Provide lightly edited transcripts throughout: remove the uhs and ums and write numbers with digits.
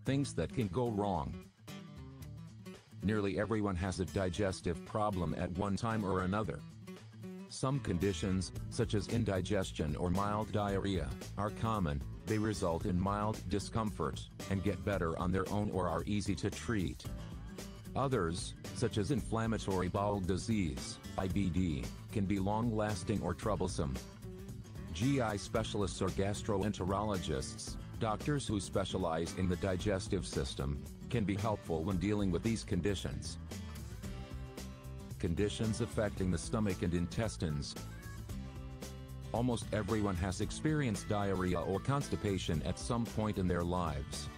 Things that can go wrong. Nearly everyone has a digestive problem at one time or another. Some conditions, such as indigestion or mild diarrhea, are common. They result in mild discomfort, and get better on their own or are easy to treat. Others, such as inflammatory bowel disease, IBD, can be long-lasting or troublesome. GI specialists or gastroenterologists, doctors who specialize in the digestive system, can be helpful when dealing with these conditions. Conditions affecting the stomach and intestines. Almost everyone has experienced diarrhea or constipation at some point in their lives.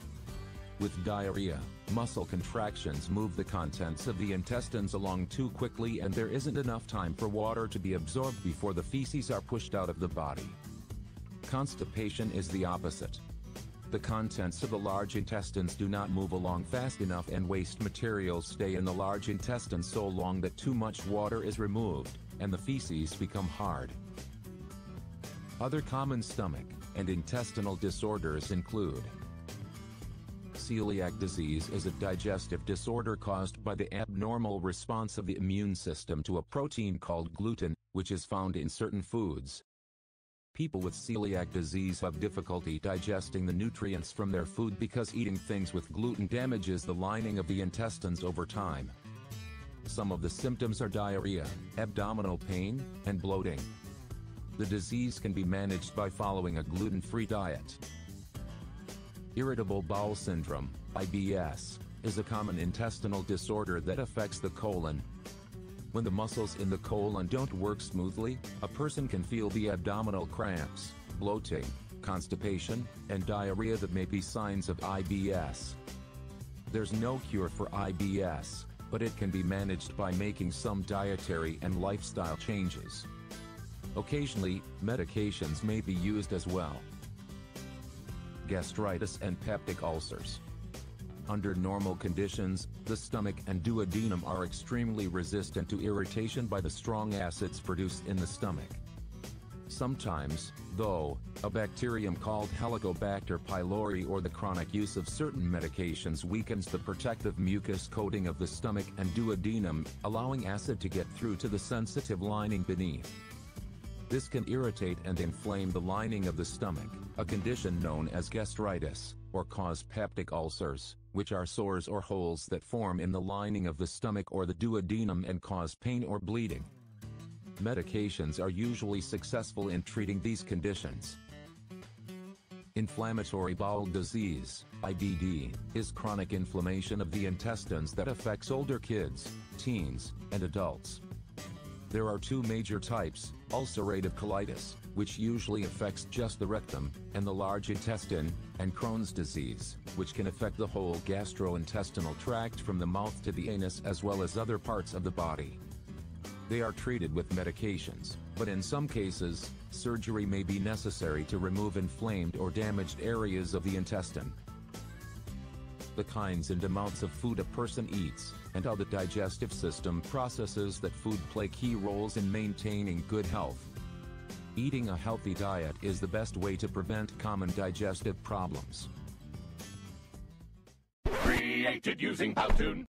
With diarrhea, muscle contractions move the contents of the intestines along too quickly and there isn't enough time for water to be absorbed before the feces are pushed out of the body. Constipation is the opposite. The contents of the large intestines do not move along fast enough and waste materials stay in the large intestine so long that too much water is removed, and the feces become hard. Other common stomach and intestinal disorders include: celiac disease is a digestive disorder caused by the abnormal response of the immune system to a protein called gluten, which is found in certain foods. People with celiac disease have difficulty digesting the nutrients from their food because eating things with gluten damages the lining of the intestines over time. Some of the symptoms are diarrhea, abdominal pain, and bloating. The disease can be managed by following a gluten-free diet. Irritable bowel syndrome, IBS, is a common intestinal disorder that affects the colon. When the muscles in the colon don't work smoothly, a person can feel the abdominal cramps, bloating, constipation, and diarrhea that may be signs of IBS. There's no cure for IBS, but it can be managed by making some dietary and lifestyle changes. Occasionally, medications may be used as well. Gastritis and peptic ulcers. Under normal conditions, the stomach and duodenum are extremely resistant to irritation by the strong acids produced in the stomach. Sometimes, though, a bacterium called Helicobacter pylori or the chronic use of certain medications weakens the protective mucus coating of the stomach and duodenum, allowing acid to get through to the sensitive lining beneath. This can irritate and inflame the lining of the stomach, a condition known as gastritis, or cause peptic ulcers, which are sores or holes that form in the lining of the stomach or the duodenum and cause pain or bleeding. Medications are usually successful in treating these conditions. Inflammatory bowel disease, IBD, is chronic inflammation of the intestines that affects older kids, teens, and adults. There are two major types: ulcerative colitis, which usually affects just the rectum and the large intestine, and Crohn's disease, which can affect the whole gastrointestinal tract from the mouth to the anus as well as other parts of the body. They are treated with medications, but in some cases, surgery may be necessary to remove inflamed or damaged areas of the intestine. The kinds and amounts of food a person eats, and how the digestive system processes that food play key roles in maintaining good health. Eating a healthy diet is the best way to prevent common digestive problems. Created using Powtoon.